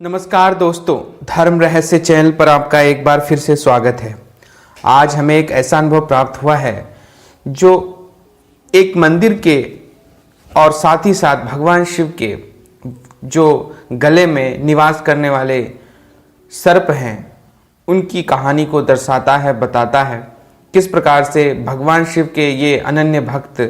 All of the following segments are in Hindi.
नमस्कार दोस्तों, धर्म रहस्य चैनल पर आपका एक बार फिर से स्वागत है। आज हमें एक ऐसा अनुभव प्राप्त हुआ है जो एक मंदिर के और साथ ही साथ भगवान शिव के जो गले में निवास करने वाले सर्प हैं उनकी कहानी को दर्शाता है, बताता है किस प्रकार से भगवान शिव के ये अनन्य भक्त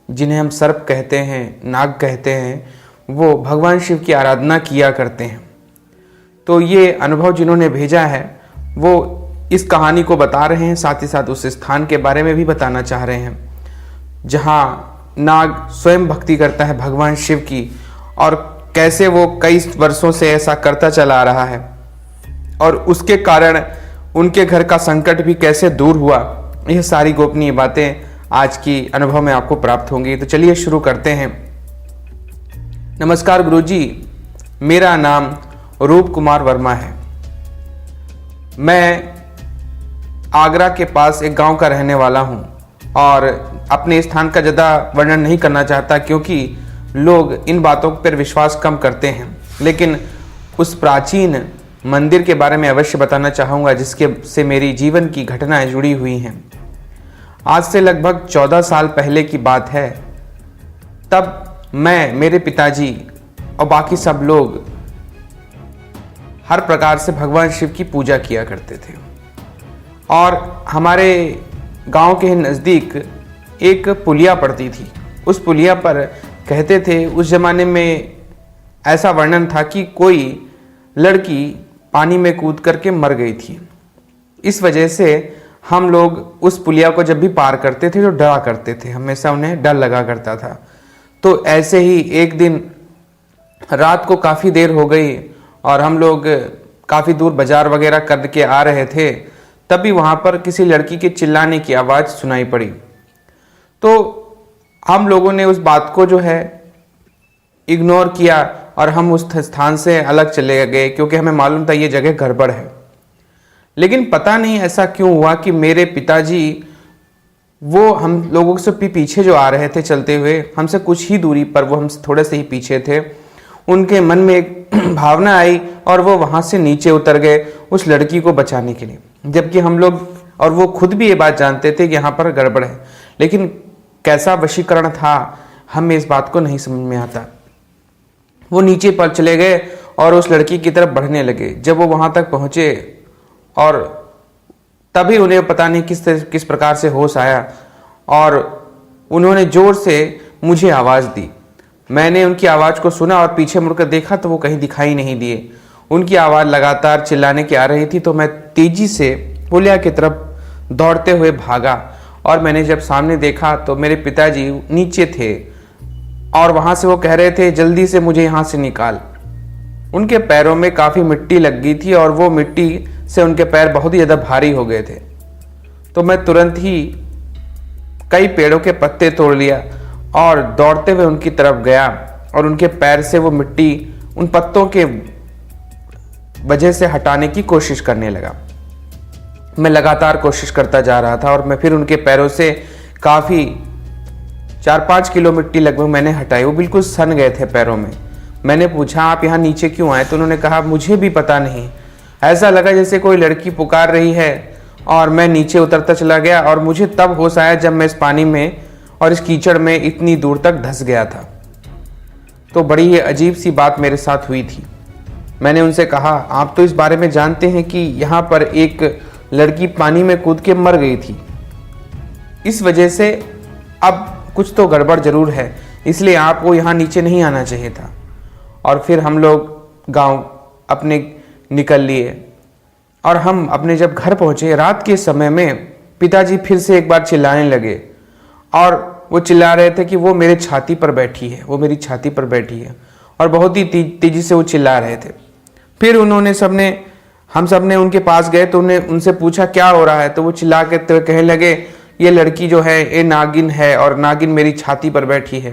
जिन्हें हम सर्प कहते हैं, नाग कहते हैं, वो भगवान शिव की आराधना किया करते हैं। तो ये अनुभव जिन्होंने भेजा है वो इस कहानी को बता रहे हैं, साथ ही साथ उस स्थान के बारे में भी बताना चाह रहे हैं जहाँ नाग स्वयं भक्ति करता है भगवान शिव की और कैसे वो कई वर्षों से ऐसा करता चला आ रहा है और उसके कारण उनके घर का संकट भी कैसे दूर हुआ। यह सारी गोपनीय बातें आज की अनुभव में आपको प्राप्त होंगी। तो चलिए शुरू करते हैं। नमस्कार गुरुजी, मेरा नाम रूप कुमार वर्मा है। मैं आगरा के पास एक गांव का रहने वाला हूं और अपने स्थान का ज़्यादा वर्णन नहीं करना चाहता क्योंकि लोग इन बातों पर विश्वास कम करते हैं, लेकिन उस प्राचीन मंदिर के बारे में अवश्य बताना चाहूँगा जिसके से मेरी जीवन की घटनाएं जुड़ी हुई हैं। आज से लगभग 14 साल पहले की बात है। तब मैं, मेरे पिताजी और बाकी सब लोग हर प्रकार से भगवान शिव की पूजा किया करते थे और हमारे गांव के नज़दीक एक पुलिया पड़ती थी। उस पुलिया पर कहते थे उस ज़माने में ऐसा वर्णन था कि कोई लड़की पानी में कूद करके मर गई थी। इस वजह से हम लोग उस पुलिया को जब भी पार करते थे तो डरा करते थे, हमेशा उन्हें डर लगा करता था। तो ऐसे ही एक दिन रात को काफ़ी देर हो गई और हम लोग काफ़ी दूर बाजार वगैरह करके आ रहे थे, तभी वहाँ पर किसी लड़की के चिल्लाने की आवाज़ सुनाई पड़ी। तो हम लोगों ने उस बात को जो है इग्नोर किया और हम उस स्थान से अलग चले गए क्योंकि हमें मालूम था ये जगह गड़बड़ है। लेकिन पता नहीं ऐसा क्यों हुआ कि मेरे पिताजी वो हम लोगों से पीछे जो आ रहे थे चलते हुए, हमसे कुछ ही दूरी पर, वो हमसे थोड़े से ही पीछे थे, उनके मन में एक भावना आई और वो वहाँ से नीचे उतर गए उस लड़की को बचाने के लिए। जबकि हम लोग और वो खुद भी ये बात जानते थे कि यहाँ पर गड़बड़ है, लेकिन कैसा वशीकरण था हमें इस बात को नहीं समझ में आता। वो नीचे पर चले गए और उस लड़की की तरफ बढ़ने लगे। जब वो वहाँ तक पहुँचे और तभी उन्हें पता नहीं किस प्रकार से होश आया और उन्होंने जोर से मुझे आवाज़ दी। मैंने उनकी आवाज़ को सुना और पीछे मुड़कर देखा तो वो कहीं दिखाई नहीं दिए। उनकी आवाज़ लगातार चिल्लाने की आ रही थी। तो मैं तेज़ी से पुलिया की तरफ दौड़ते हुए भागा और मैंने जब सामने देखा तो मेरे पिताजी नीचे थे और वहाँ से वो कह रहे थे जल्दी से मुझे यहाँ से निकाल। उनके पैरों में काफ़ी मिट्टी लग गई थी और वो मिट्टी से उनके पैर बहुत ही ज़्यादा भारी हो गए थे। तो मैं तुरंत ही कई पेड़ों के पत्ते तोड़ लिया और दौड़ते हुए उनकी तरफ गया और उनके पैर से वो मिट्टी उन पत्तों के वजह से हटाने की कोशिश करने लगा। मैं लगातार कोशिश करता जा रहा था और मैं फिर उनके पैरों से काफ़ी 4-5 किलो मिट्टी लगभग मैंने हटाई। वो बिल्कुल सन गए थे पैरों में। मैंने पूछा आप यहाँ नीचे क्यों आए? तो उन्होंने कहा मुझे भी पता नहीं, ऐसा लगा जैसे कोई लड़की पुकार रही है और मैं नीचे उतरता चला गया और मुझे तब होश आया जब मैं इस पानी में और इस कीचड़ में इतनी दूर तक धंस गया था। तो बड़ी ही अजीब सी बात मेरे साथ हुई थी। मैंने उनसे कहा आप तो इस बारे में जानते हैं कि यहाँ पर एक लड़की पानी में कूद के मर गई थी, इस वजह से अब कुछ तो गड़बड़ जरूर है, इसलिए आपको यहाँ नीचे नहीं आना चाहिए था। और फिर हम लोग गांव अपने निकल लिए और हम अपने जब घर पहुँचे रात के समय में पिताजी फिर से एक बार चिल्लाने लगे और वो चिल्ला रहे थे कि वो मेरे छाती पर बैठी है, वो मेरी छाती पर बैठी है, और बहुत ही तेजी से वो चिल्ला रहे थे। फिर हम सब ने उनके पास गए तो उनसे पूछा क्या हो रहा है? तो वो चिल्ला के तो कहने लगे ये लड़की जो है ये नागिन है और नागिन मेरी छाती पर बैठी है,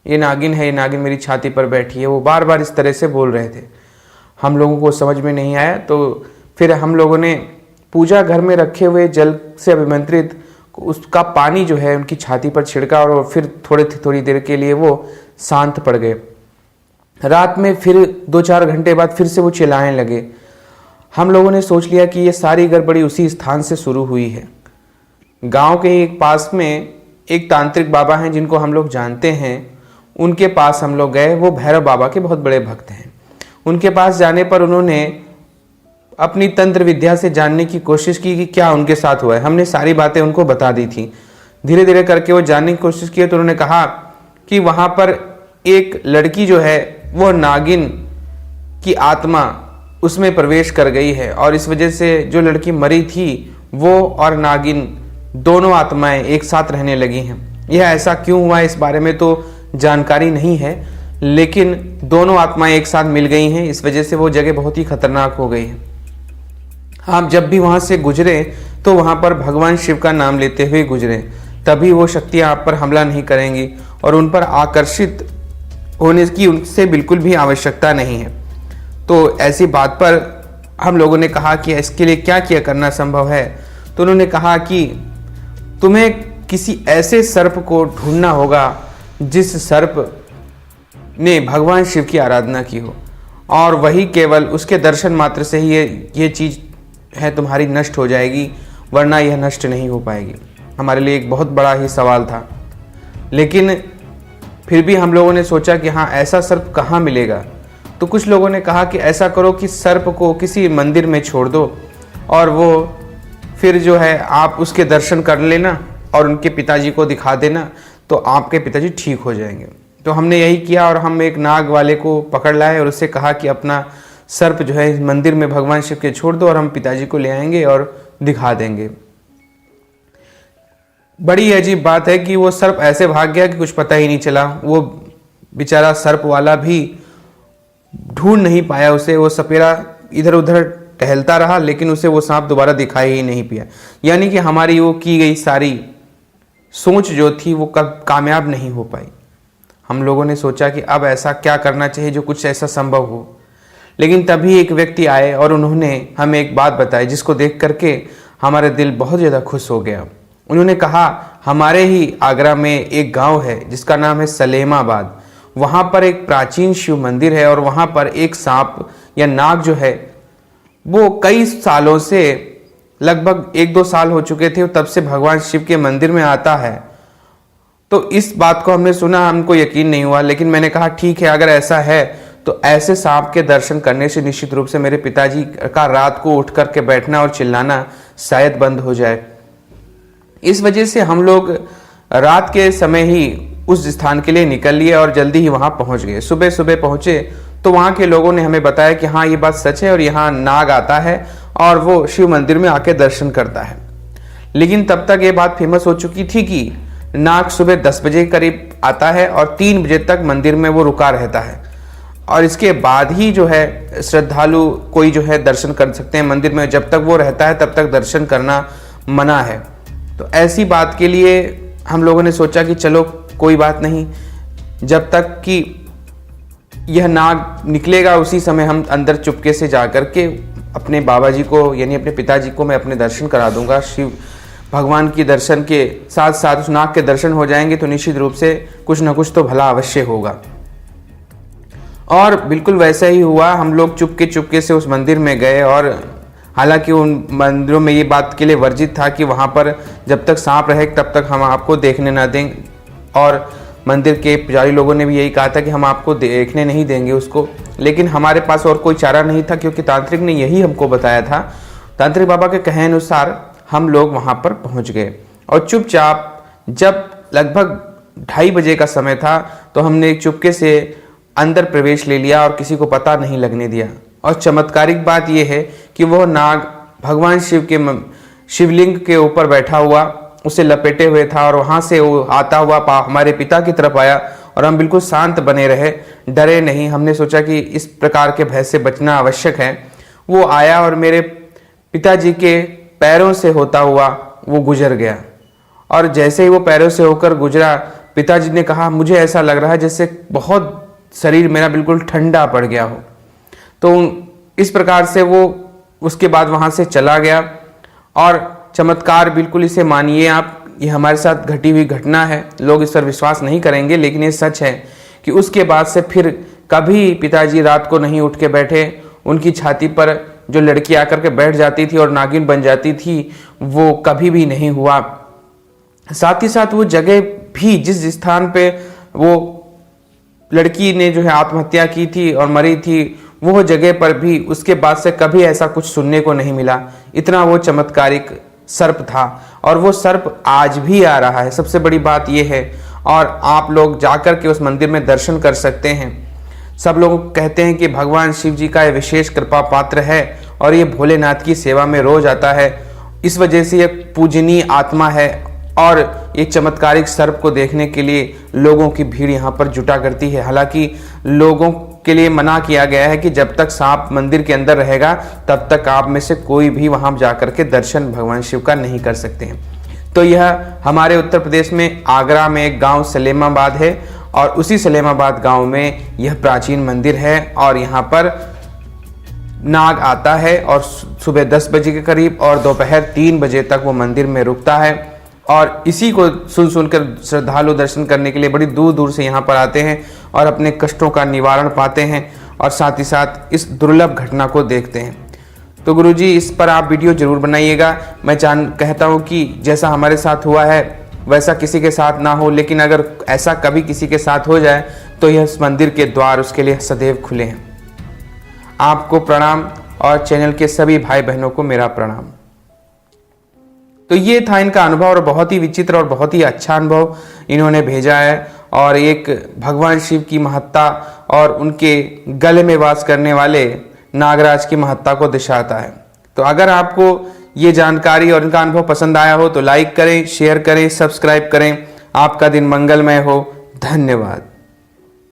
ये नागिन है, ये नागिन मेरी छाती पर बैठी है। वो बार बार इस तरह से बोल रहे थे। हम लोगों को समझ में नहीं आया। तो फिर हम लोगों ने पूजा घर में रखे हुए जल से अभिमंत्रित उसका पानी जो है उनकी छाती पर छिड़का और फिर थोड़ी देर के लिए वो शांत पड़ गए। रात में फिर 2-4 घंटे बाद फिर से वो चिल्लाने लगे। हम लोगों ने सोच लिया कि ये सारी गड़बड़ी उसी स्थान से शुरू हुई है। गांव के एक पास में एक तांत्रिक बाबा हैं जिनको हम लोग जानते हैं, उनके पास हम लोग गए। वो भैरव बाबा के बहुत बड़े भक्त हैं। उनके पास जाने पर उन्होंने अपनी तंत्र विद्या से जानने की कोशिश की कि क्या उनके साथ हुआ है। हमने सारी बातें उनको बता दी थी। धीरे धीरे करके वो जानने की कोशिश की तो उन्होंने कहा कि वहाँ पर एक लड़की जो है वो नागिन की आत्मा उसमें प्रवेश कर गई है और इस वजह से जो लड़की मरी थी वो और नागिन दोनों आत्माएं एक साथ रहने लगी हैं। यह ऐसा क्यों हुआ इस बारे में तो जानकारी नहीं है, लेकिन दोनों आत्माएं एक साथ मिल गई हैं। इस वजह से वो जगह बहुत ही खतरनाक हो गई है। आप जब भी वहां से गुजरे तो वहां पर भगवान शिव का नाम लेते हुए गुजरे, तभी वो शक्तियां आप पर हमला नहीं करेंगी और उन पर आकर्षित होने की उनसे बिल्कुल भी आवश्यकता नहीं है। तो ऐसी बात पर हम लोगों ने कहा कि इसके लिए क्या किया करना संभव है। तो उन्होंने कहा कि तुम्हें किसी ऐसे सर्प को ढूंढना होगा जिस सर्प ने भगवान शिव की आराधना की हो, और वही केवल उसके दर्शन मात्र से ही ये चीज़ है तुम्हारी नष्ट हो जाएगी, वरना यह नष्ट नहीं हो पाएगी। हमारे लिए एक बहुत बड़ा ही सवाल था, लेकिन फिर भी हम लोगों ने सोचा कि हाँ, ऐसा सर्प कहाँ मिलेगा। तो कुछ लोगों ने कहा कि ऐसा करो कि सर्प को किसी मंदिर में छोड़ दो और वो फिर जो है आप उसके दर्शन कर लेना और उनके पिताजी को दिखा देना, तो आपके पिताजी ठीक हो जाएंगे। तो हमने यही किया और हम एक नाग वाले को पकड़ लाए और उससे कहा कि अपना सर्प जो है इस मंदिर में भगवान शिव के छोड़ दो और हम पिताजी को ले आएंगे और दिखा देंगे। बड़ी अजीब बात है कि वो सर्प ऐसे भाग गया कि कुछ पता ही नहीं चला। वो बेचारा सर्प वाला भी ढूंढ नहीं पाया उसे। वो सपेरा इधर उधर टहलता रहा, लेकिन उसे वो सांप दोबारा दिखाई ही नहीं पिया। यानी कि हमारी वो की गई सारी सोच जो थी वो कब कामयाब नहीं हो पाई। हम लोगों ने सोचा कि अब ऐसा क्या करना चाहिए जो कुछ ऐसा संभव हो। लेकिन तभी एक व्यक्ति आए और उन्होंने हमें एक बात बताई जिसको देख करके हमारा दिल बहुत ज़्यादा खुश हो गया। उन्होंने कहा, हमारे ही आगरा में एक गांव है जिसका नाम है सलेमाबाद। वहाँ पर एक प्राचीन शिव मंदिर है और वहाँ पर एक सांप या नाग जो है वो कई सालों से, लगभग 1-2 साल हो चुके थे, तब से भगवान शिव के मंदिर में आता है। तो इस बात को हमने सुना, हमको यकीन नहीं हुआ, लेकिन मैंने कहा ठीक है, अगर ऐसा है तो ऐसे सांप के दर्शन करने से निश्चित रूप से मेरे पिताजी का रात को उठ करके बैठना और चिल्लाना शायद बंद हो जाए। इस वजह से हम लोग रात के समय ही उस स्थान के लिए निकल लिए और जल्दी ही वहां पहुंच गए। सुबह सुबह पहुंचे तो वहां के लोगों ने हमें बताया कि हाँ, ये बात सच है और यहाँ नाग आता है और वो शिव मंदिर में आके दर्शन करता है। लेकिन तब तक ये बात फेमस हो चुकी थी कि नाग सुबह 10 बजे करीब आता है और 3 बजे तक मंदिर में वो रुका रहता है, और इसके बाद ही जो है श्रद्धालु कोई जो है दर्शन कर सकते हैं मंदिर में। जब तक वो रहता है तब तक दर्शन करना मना है। तो ऐसी बात के लिए हम लोगों ने सोचा कि चलो कोई बात नहीं, जब तक कि यह नाग निकलेगा उसी समय हम अंदर चुपके से जा कर के अपने बाबा जी को, यानी अपने पिताजी को मैं अपने दर्शन करा दूंगा। शिव भगवान की दर्शन के साथ साथ उस नाग के दर्शन हो जाएंगे तो निश्चित रूप से कुछ ना कुछ तो भला अवश्य होगा। और बिल्कुल वैसा ही हुआ। हम लोग चुपके से उस मंदिर में गए, और हालांकि उन मंदिरों में ये बात के लिए वर्जित था कि वहाँ पर जब तक सांप रहे तब तक हम आपको देखने ना दें, और मंदिर के पुजारी लोगों ने भी यही कहा था कि हम आपको देखने नहीं देंगे उसको। लेकिन हमारे पास और कोई चारा नहीं था, क्योंकि तांत्रिक ने यही हमको बताया था। तांत्रिक बाबा के कहे अनुसार हम लोग वहाँ पर पहुँच गए और चुपचाप, जब लगभग 2:30 बजे का समय था तो हमने चुपके से अंदर प्रवेश ले लिया और किसी को पता नहीं लगने दिया। और चमत्कारिक बात यह है कि वह नाग भगवान शिव के शिवलिंग के ऊपर बैठा हुआ उसे लपेटे हुए था, और वहाँ से वो आता हुआ हमारे पिता की तरफ आया और हम बिल्कुल शांत बने रहे, डरे नहीं। हमने सोचा कि इस प्रकार के भय से बचना आवश्यक है। वो आया और मेरे पिताजी के पैरों से होता हुआ वो गुजर गया, और जैसे ही वो पैरों से होकर गुजरा, पिताजी ने कहा, मुझे ऐसा लग रहा है जैसे बहुत शरीर मेरा बिल्कुल ठंडा पड़ गया हो। तो इस प्रकार से वो उसके बाद वहाँ से चला गया। और चमत्कार, बिल्कुल इसे मानिए आप, ये हमारे साथ घटी हुई घटना है। लोग इस पर विश्वास नहीं करेंगे, लेकिन ये सच है कि उसके बाद से फिर कभी पिताजी रात को नहीं उठ के बैठे। उनकी छाती पर जो लड़की आकर के बैठ जाती थी और नागिन बन जाती थी, वो कभी भी नहीं हुआ। साथ ही साथ वो जगह भी, जिस स्थान पे वो लड़की ने जो है आत्महत्या की थी और मरी थी, वो जगह पर भी उसके बाद से कभी ऐसा कुछ सुनने को नहीं मिला। इतना वो चमत्कारिक सर्प था और वो सर्प आज भी आ रहा है। सबसे बड़ी बात यह है, और आप लोग जाकर के उस मंदिर में दर्शन कर सकते हैं। सब लोग कहते हैं कि भगवान शिव जी का ये विशेष कृपा पात्र है और ये भोलेनाथ की सेवा में रोज आता है। इस वजह से ये पूजनीय आत्मा है और ये चमत्कारिक सर्प को देखने के लिए लोगों की भीड़ यहाँ पर जुटा करती है। हालांकि लोगों के लिए मना किया गया है कि जब तक सांप मंदिर के अंदर रहेगा तब तक आप में से कोई भी वहां जाकर के दर्शन भगवान शिव का नहीं कर सकते हैं। तो यह हमारे उत्तर प्रदेश में आगरा में एक गांव सलेमाबाद है और उसी सलेमाबाद गांव में यह प्राचीन मंदिर है और यहाँ पर नाग आता है और सुबह 10 बजे के करीब और दोपहर 3 बजे तक वो मंदिर में रुकता है और इसी को सुनकर श्रद्धालु दर्शन करने के लिए बड़ी दूर दूर से यहाँ पर आते हैं और अपने कष्टों का निवारण पाते हैं और साथ ही साथ इस दुर्लभ घटना को देखते हैं। तो गुरुजी, इस पर आप वीडियो जरूर बनाइएगा। मैं कहता हूँ कि जैसा हमारे साथ हुआ है वैसा किसी के साथ ना हो, लेकिन अगर ऐसा कभी किसी के साथ हो जाए तो यह इस मंदिर के द्वार उसके लिए सदैव खुले हैं। आपको प्रणाम और चैनल के सभी भाई बहनों को मेरा प्रणाम। तो ये था इनका अनुभव और बहुत ही विचित्र और बहुत ही अच्छा अनुभव इन्होंने भेजा है और एक भगवान शिव की महत्ता और उनके गले में वास करने वाले नागराज की महत्ता को दर्शाता है। तो अगर आपको ये जानकारी और इनका अनुभव पसंद आया हो तो लाइक करें, शेयर करें, सब्सक्राइब करें। आपका दिन मंगलमय हो। धन्यवाद।